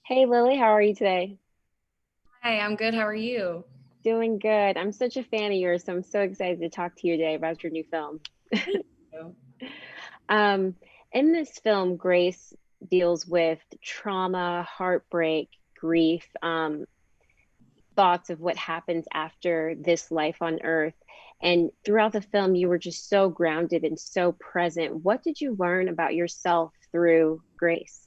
Hey Lily, how are you today? Hi, I'm good. How are you? Doing good. I'm such a fan of yours, so I'm so excited to talk to you today about your new film. Thank you. Um, in this film, Grace deals with trauma, heartbreak, grief, thoughts of what happens after this life on Earth. And throughout the film, you were just so grounded and so present. What did you learn about yourself through Grace?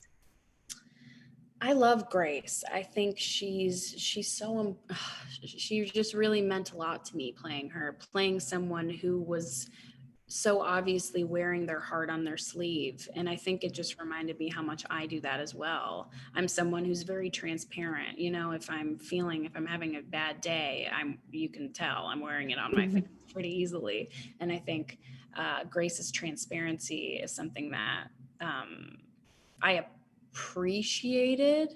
I love Grace. I think she's so she just really meant a lot to me playing her, playing someone who was so obviously wearing their heart on their sleeve. And I think it just reminded me how much I do that as well. I'm someone who's very transparent. If I'm having a bad day, you can tell I'm wearing it on my face pretty easily. And I think Grace's transparency is something that um, I appreciated.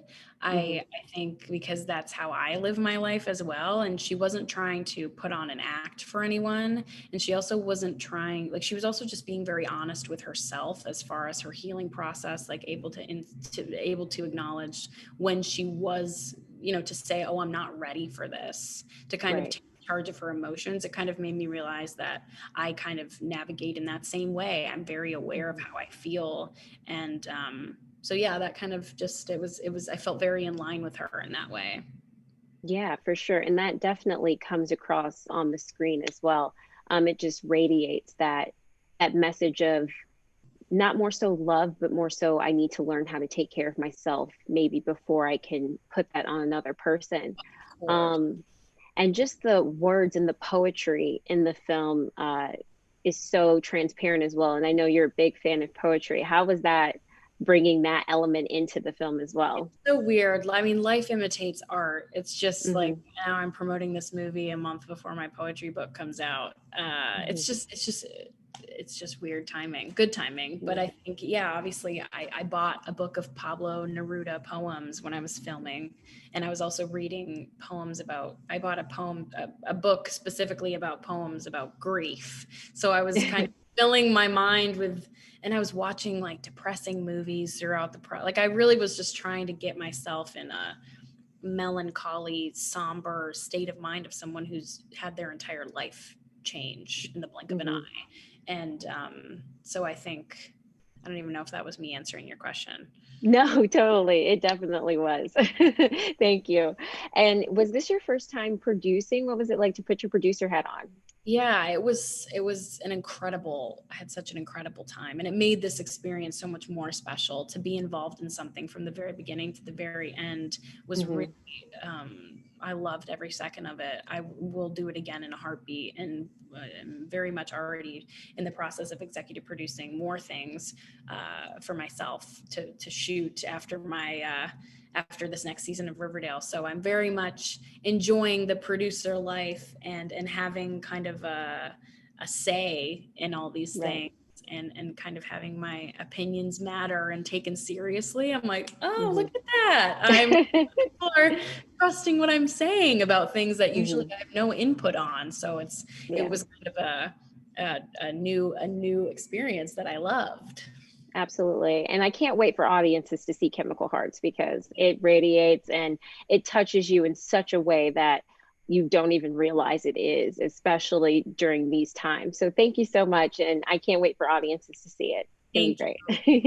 Mhm. I think because that's how I live my life as well. And she wasn't trying to put on an act for anyone. And she also wasn't trying, like, she was also just being very honest with herself as far as her healing process, like able to acknowledge when she was, to say, oh, I'm not ready for this, to kind of Right. take charge of her emotions. It kind of made me realize that I kind of navigate in that same way. I'm very aware of Mhm. how I feel, and so yeah, that kind of just I felt very in line with her in that way. Yeah, for sure. And that definitely comes across on the screen as well. It just radiates that message of not more so love, but more so I need to learn how to take care of myself, maybe before I can put that on another person. Of course. Um, and just the words and the poetry in the film is so transparent as well. And I know you're a big fan of poetry. How was that bringing that element into the film as well? So weird. I mean, life imitates art. It's just like Hmm. now I'm promoting this movie a month before my poetry book comes out. Hmm. It's just weird timing, good timing. But I think, yeah, obviously, I bought a book of Pablo Neruda poems when I was filming, and I was also reading poems about. I bought a book specifically about poems about grief. So I was kind of filling my mind with, and I was watching like depressing movies throughout like I really was just trying to get myself in a melancholy, somber state of mind of someone who's had their entire life change in the blink of an Hmm. eye. And so I think I don't even know if that was me answering your question. No, totally. It definitely was. Thank you. And was this your first time producing? What was it like to put your producer hat on? Yeah, it was an incredible, I had such an incredible time, and it made this experience so much more special. To be involved in something from the very beginning to the very end was really, Hmm. I loved every second of it. I will do it again in a heartbeat, and I'm very much already in the process of executive producing more things for myself to shoot after this next season of Riverdale. So I'm very much enjoying the producer life and having kind of a say in all these Right. things, and kind of having my opinions matter and taken seriously. I'm like, oh, Hmm. look at that. People are trusting what I'm saying about things that usually Hmm. I have no input on. So it Yeah. was kind of a new experience that I loved. Absolutely. And I can't wait for audiences to see Chemical Hearts because it radiates and it touches you in such a way that you don't even realize it is, especially during these times. So thank you so much. And I can't wait for audiences to see it. It's going to Thank be you. great.